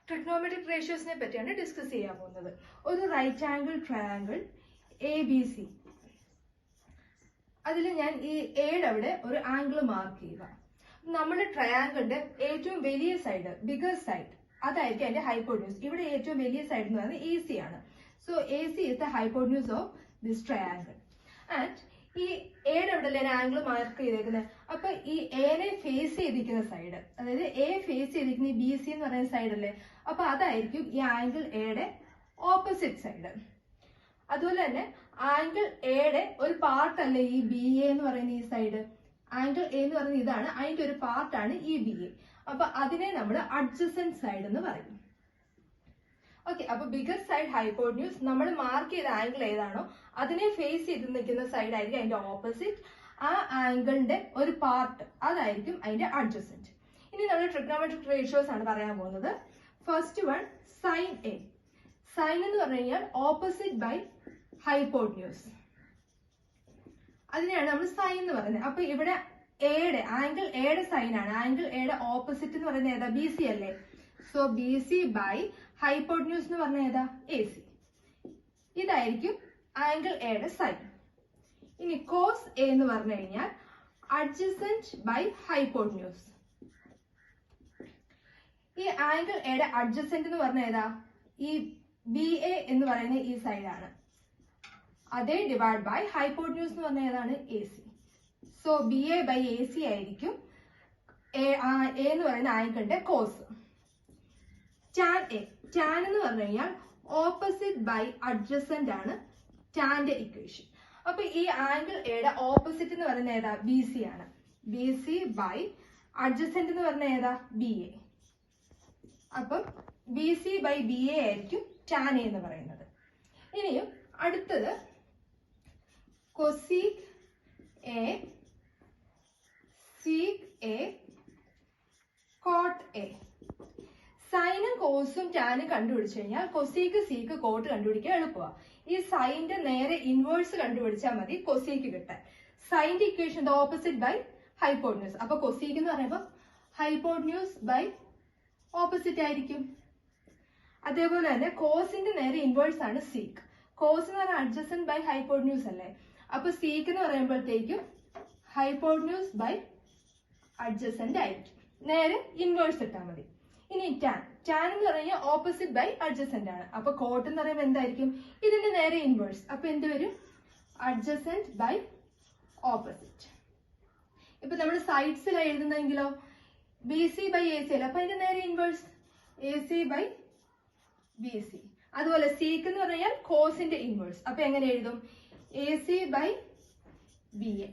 Trigonometric റേഷ്യോസിനെ പറ്റിയാണ് discuss ചെയ്യാൻ പോകുന്നത്. ഒരു റൈറ്റ് ആംഗിൾ ട്രയാംഗിൾ ABC, അതിൽ ഞാൻ ഈ എയുടെ അവിടെ ഒരു ആംഗിൾ മാർക്ക് ചെയ്യുക. നമ്മുടെ ട്രയാംഗിളിന്റെ ഏറ്റവും വലിയ സൈഡ്, ബിഗർ സൈഡ്, അതായിരിക്കും അതിന്റെ ഹൈപ്പോട്ന്യൂസ്. ഇവിടെ ഏറ്റവും വലിയ സൈഡ് എന്ന് പറയുന്നത് AC ആണ്. So AC is the hypotenuse of this triangle. And ഈ എയുടെ അവിടെ ഞാൻ ആംഗിൾ മാർക്ക് ചെയ്തേക്കുന്നത്. അപ്പൊ ഈ എനെ ഫേസ് ചെയ്തിരിക്കുന്ന സൈഡ്, അതായത് എ ഫേസ് ചെയ്തിരിക്കുന്ന ഈ BC എന്ന് പറയുന്ന സൈഡ് അല്ലേ, അപ്പൊ അതായിരിക്കും ഈ ആംഗിൾ എയുടെ ഓപ്പോസിറ്റ് സൈഡ്. അതുപോലെ തന്നെ ആംഗിൾ എയുടെ ഒരു പാർട്ട് അല്ലേ ഈ BA എന്ന് പറയുന്ന ഈ സൈഡ്. ആംഗിൾ എ എന്ന് പറയുന്നത് ഇതാണ്, അതിന്റെ ഒരു പാർട്ടാണ് ഈ BA. അപ്പൊ അതിനെ നമ്മൾ അഡ്ജസന്റ് സൈഡ് എന്ന് പറയും. ഓക്കെ, അപ്പൊ ബിഗർ സൈഡ് ഹൈപ്പോട്ന്യൂസ്, നമ്മൾ മാർക്ക് ചെയ്ത ആംഗിൾ ഏതാണോ അതിനെ ഫേസ് ചെയ്ത് നിൽക്കുന്ന സൈഡ് ആയിരിക്കും അതിന്റെ ഓപ്പോസിറ്റ്. ആ ആംഗിളിന്റെ ഒരു പാർട്ട് അതായിരിക്കും അതിന്റെ അഡ്ജസന്റ്. ഇനി നമ്മൾ ട്രിഗ്നോമെട്രിക് റേഷ്യോസ് ആണ് പറയാൻ പോകുന്നത്. First one, sine A. Sine എന്ന് പറഞ്ഞു കഴിഞ്ഞാൽ ഓപ്പോസിറ്റ് ബൈ ഹൈപ്പോട്ന്യൂസ്, അതിനെയാണ് നമ്മൾ സൈൻ എന്ന് പറയുന്നത്. അപ്പൊ ഇവിടെ എയുടെ ആംഗിൾ എയുടെ സൈൻ ആണ്. ആംഗിൾ എയുടെ ഓപ്പോസിറ്റ് എന്ന് പറയുന്നത് ഏതാ? BC അല്ലേ. സോ BC ബൈ ഹൈപ്പോട്ന്യൂസ് എന്ന് പറഞ്ഞ ഏതാ? AC. ഇതായിരിക്കും ആംഗിൾ എയുടെ സൈൻ. ഇനി കോസ് എ എന്ന് പറഞ്ഞു കഴിഞ്ഞാൽ അഡ്ജസന്റ് ബൈ ഹൈപ്പോട്ന്യൂസ്. ഈ ആംഗിൾ എയുടെ അഡ്ജസന്റ് എന്ന് പറഞ്ഞ ഏതാ? ഈ BA എന്ന് പറയുന്ന ഈ സൈഡാണ്. അതേ ഡിവൈഡ് ബൈ ഹൈപ്പോട്ന്യൂസ് എന്ന് പറഞ്ഞ ഏതാണ്? AC. So BA by AC ആയിരിക്കും എ എന്ന് പറയുന്ന ആംഗിളിന്റെ കോസ്. Tan A. ടാൻ എന്ന് പറഞ്ഞു കഴിഞ്ഞാൽ ഓപ്പോസിറ്റ് ബൈ അഡ്ജസന്റ് ആണ് ടാന്റെ ഇക്വേഷൻ. അപ്പൊ ഈ ആംഗിൾ എയുടെ ഓപ്പോസിറ്റ് എന്ന് പറയുന്ന ഏതാ? BC ആണ്. BC ബൈ അഡ്ജസന്റ് എന്ന് പറഞ്ഞ ഏതാ? BA. അപ്പം BC ബൈ BA ആയിരിക്കും ടാൻ എ എന്ന് പറയുന്നത്. ഇനിയും അടുത്തത് cosec A, sec A, cot A. സൈനും കോസും ടാനും കണ്ടുപിടിച്ചു കഴിഞ്ഞാൽ കൊസീക്ക്, സീക്ക്, കോട്ട് കണ്ടുപിടിക്കാൻ എളുപ്പമാണ്. ഈ സൈന്റെ നേരെ ഇൻവേഴ്സ് കണ്ടുപിടിച്ചാൽ മതി കൊസീക്ക് കിട്ടാൻ. സൈന്റെ ഇക്വേഷൻ ഓപ്പോസിറ്റ് ബൈ ഹൈപ്പോട്ന്യൂസ്. അപ്പൊ കൊസീക്ക് എന്ന് പറയുമ്പോൾ ഹൈപ്പോട്ന്യൂസ് ബൈ ഓപ്പോസിറ്റ് ആയിരിക്കും. അതേപോലെ തന്നെ കോസിന്റെ നേരെ ഇൻവേഴ്സ് ആണ് സീക്ക്. കോസ് എന്ന് പറഞ്ഞാൽ അഡ്ജസന്റ് ബൈ ഹൈപ്പോട്ന്യൂസ് അല്ലേ. അപ്പൊ സീക്ക് എന്ന് പറയുമ്പോഴത്തേക്കും ഹൈപ്പോട്ന്യൂസ് ബൈ അഡ്ജസന്റ് ആയിരിക്കും. നേരെ ഇൻവേഴ്സ് ഇട്ടാൽ മതി. ഇനി ടാൻ. ടാൻ എന്ന് പറഞ്ഞാൽ ഓപ്പോസിറ്റ് ബൈ അഡ്ജസന്റ് ആണ്. അപ്പൊ കോട്ട് എന്ന് പറയുമ്പോൾ എന്തായിരിക്കും? ഇതിന്റെ നേരെ ഇൻവേഴ്സ്. അപ്പൊ എന്ത് വരും? Adjacent by opposite. ഇപ്പൊ നമ്മൾ സൈഡ്സിലാണ് എഴുതുന്നതെങ്കിലോ BC ബൈ AC അല്ല. അപ്പൊ അതിന്റെ നേരെ ഇൻവേഴ്സ് AC ബൈ BC. അതുപോലെ സീക്ക് എന്ന് പറഞ്ഞാൽ കോസിന്റെ ഇൻവേഴ്സ്. അപ്പൊ എങ്ങനെ എഴുതും? AC by BA.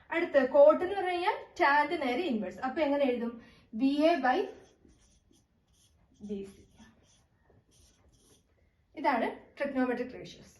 അടുത്ത് കോട്ട് എന്ന് പറഞ്ഞു കഴിഞ്ഞാൽ ടാന്റെ നേരെ ഇൻവേഴ്സ്. അപ്പൊ എങ്ങനെ എഴുതും? BA by BC. ഇതാണ് ട്രിഗ്നോമെട്രിക് റേഷ്യോസ്.